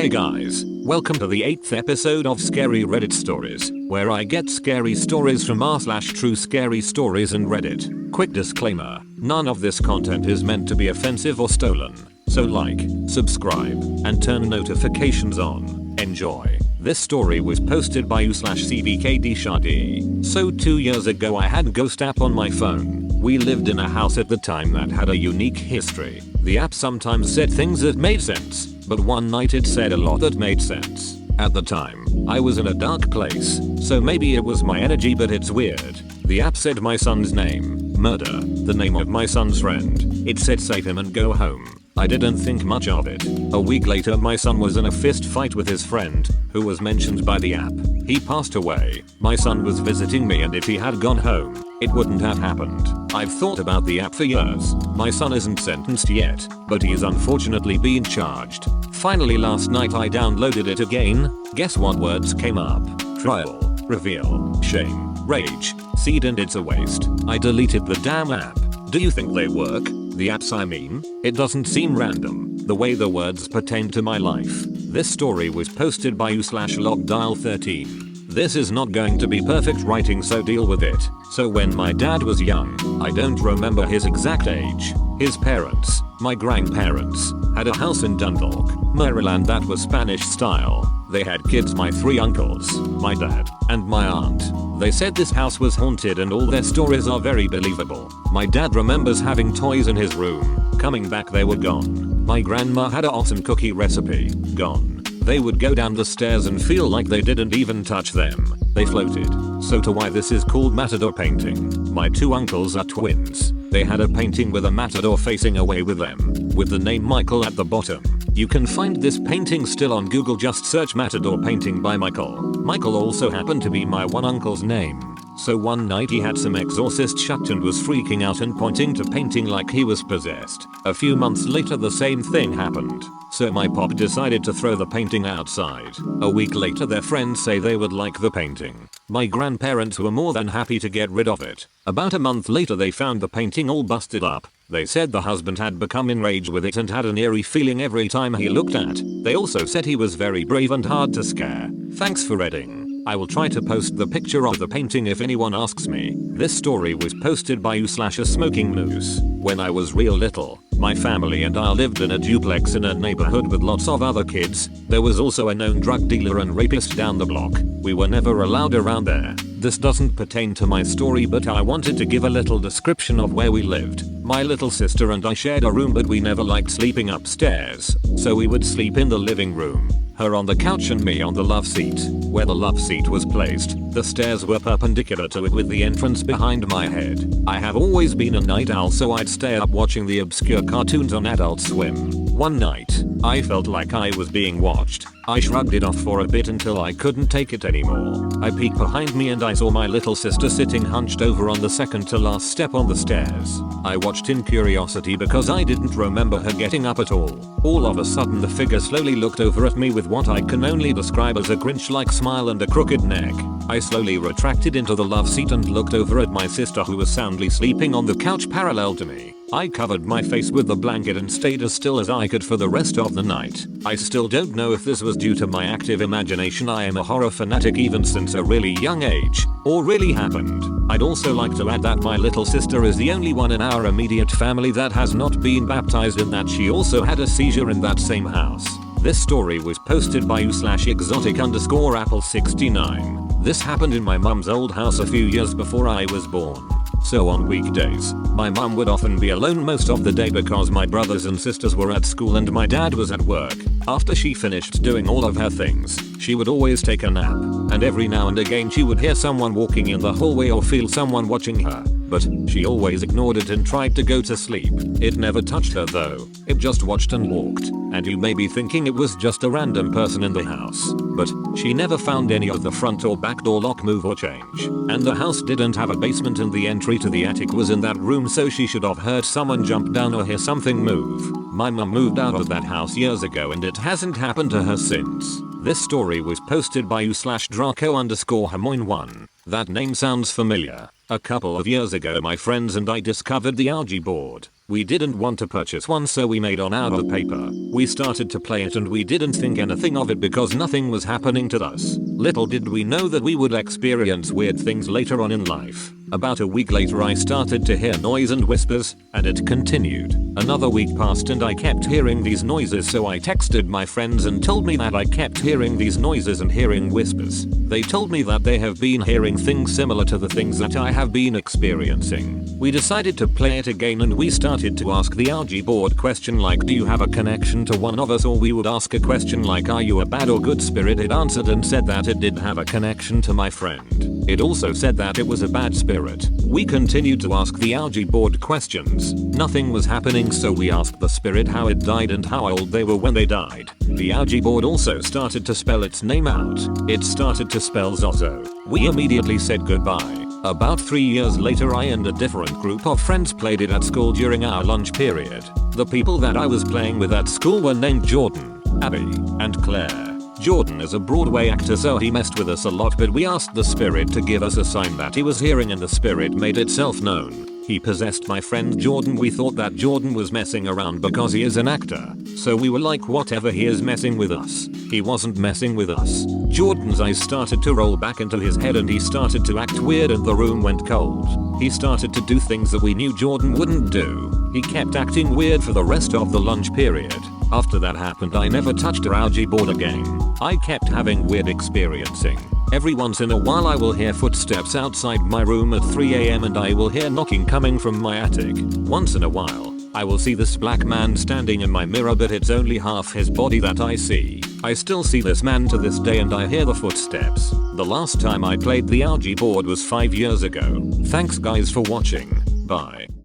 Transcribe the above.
Hey guys, welcome to the 8th episode of Scary Reddit Stories, where I get scary stories from r/true scary stories and Reddit. Quick disclaimer, none of this content is meant to be offensive or stolen, so like, subscribe, and turn notifications on. Enjoy. This story was posted by u/cbkdshadi. So 2 years ago I had Ghost app on my phone. We lived in a house at the time that had a unique history. The app sometimes said things that made sense, but one night it said a lot that made sense. At the time, I was in a dark place, so maybe it was my energy, but it's weird. The app said my son's name, murder, the name of my son's friend. It said save him and go home. I didn't think much of it. A week later my son was in a fist fight with his friend, who was mentioned by the app. He passed away. My son was visiting me, and if he had gone home, it wouldn't have happened. I've thought about the app for years. My son isn't sentenced yet, but he is unfortunately being charged. Finally last night I downloaded it again. Guess what words came up? Trial, reveal, shame, rage, seed, and it's a waste. I deleted the damn app. Do you think they work? The apps I mean? It doesn't seem random, the way the words pertain to my life. This story was posted by u/logdial13. This is not going to be perfect writing, so deal with it. So when my dad was young, I don't remember his exact age. His parents, my grandparents, had a house in Dundalk, Maryland that was Spanish style. They had kids, my 3 uncles, my dad, and my aunt. They said this house was haunted and all their stories are very believable. My dad remembers having toys in his room. Coming back they were gone. My grandma had an awesome cookie recipe. Gone. They would go down the stairs and feel like they didn't even touch them. They floated. So to why this is called matador painting. My 2 uncles are twins. They had a painting with a matador facing away with them, with the name Michael at the bottom. You can find this painting still on Google, just search matador painting by Michael. Michael also happened to be my one uncle's name. So one night he had some exorcist shut and was freaking out and pointing to painting like he was possessed. A few months later the same thing happened. So my pop decided to throw the painting outside. A week later their friends say they would like the painting. My grandparents were more than happy to get rid of it. About a month later they found the painting all busted up. They said the husband had become enraged with it and had an eerie feeling every time he looked at. They also said he was very brave and hard to scare. Thanks for reading. I will try to post the picture of the painting if anyone asks me. This story was posted by u/a-smoking-moose. When I was real little, my family and I lived in a duplex in a neighborhood with lots of other kids. There was also a known drug dealer and rapist down the block. We were never allowed around there. This doesn't pertain to my story, but I wanted to give a little description of where we lived. My little sister and I shared a room, but we never liked sleeping upstairs, so we would sleep in the living room. Her on the couch and me on the love seat. Where the love seat was placed, the stairs were perpendicular to it with the entrance behind my head. I have always been a night owl, so I'd stay up watching the obscure cartoons on Adult Swim. One night, I felt like I was being watched. I shrugged it off for a bit until I couldn't take it anymore. I peeked behind me and I saw my little sister sitting hunched over on the second to last step on the stairs. I watched in curiosity because I didn't remember her getting up at all. All of a sudden the figure slowly looked over at me with what I can only describe as a Grinch-like smile and a crooked neck. I slowly retracted into the love seat and looked over at my sister, who was soundly sleeping on the couch parallel to me. I covered my face with the blanket and stayed as still as I could for the rest of the night. I still don't know if this was due to my active imagination, I am a horror fanatic even since a really young age, or really happened. I'd also like to add that my little sister is the only one in our immediate family that has not been baptized, and that she also had a seizure in that same house. This story was posted by u/exotic_apple69. This happened in my mum's old house a few years before I was born. So on weekdays, my mum would often be alone most of the day because my brothers and sisters were at school and my dad was at work. After she finished doing all of her things, she would always take a nap, and every now and again she would hear someone walking in the hallway or feel someone watching her. But she always ignored it and tried to go to sleep. It never touched her though. It just watched and walked. And you may be thinking it was just a random person in the house. But she never found any of the front or back door lock move or change. And the house didn't have a basement and the entry to the attic was in that room, so she should have heard someone jump down or hear something move. My mum moved out of that house years ago and it hasn't happened to her since. This story was posted by u/Draco_Hermoine1. That name sounds familiar. A couple of years ago my friends and I discovered the Ouija board. We didn't want to purchase one, so we made one out of paper. We started to play it and we didn't think anything of it because nothing was happening to us. Little did we know that we would experience weird things later on in life. About a week later I started to hear noise and whispers, and it continued. Another week passed and I kept hearing these noises, so I texted my friends and told me that I kept hearing these noises and hearing whispers. They told me that they have been hearing things similar to the things that I have been experiencing. We decided to play it again and we started to ask the Ouija board question like, do you have a connection to one of us? Or we would ask a question like, are you a bad or good spirit? It answered and said that it did have a connection to my friend. It also said that it was a bad spirit. We continued to ask the Ouija board questions. Nothing was happening, so we asked the spirit how it died and how old they were when they died. The Ouija board also started to spell its name out. It started to spell Zozo. We immediately said goodbye. About 3 years later I and a different group of friends played it at school during our lunch period. The people that I was playing with at school were named Jordan, Abby, and Claire. Jordan is a Broadway actor, so he messed with us a lot, but we asked the spirit to give us a sign that he was hearing and the spirit made itself known. He possessed my friend Jordan. We thought that Jordan was messing around because he is an actor. So we were like, whatever, he is messing with us. He wasn't messing with us. Jordan's eyes started to roll back into his head and he started to act weird and the room went cold. He started to do things that we knew Jordan wouldn't do. He kept acting weird for the rest of the lunch period. After that happened I never touched a Ouija board again. I kept having weird experiencing. Every once in a while I will hear footsteps outside my room at 3 AM and I will hear knocking coming from my attic. Once in a while, I will see this black man standing in my mirror, but it's only half his body that I see. I still see this man to this day and I hear the footsteps. The last time I played the Ouija board was 5 years ago. Thanks guys for watching. Bye.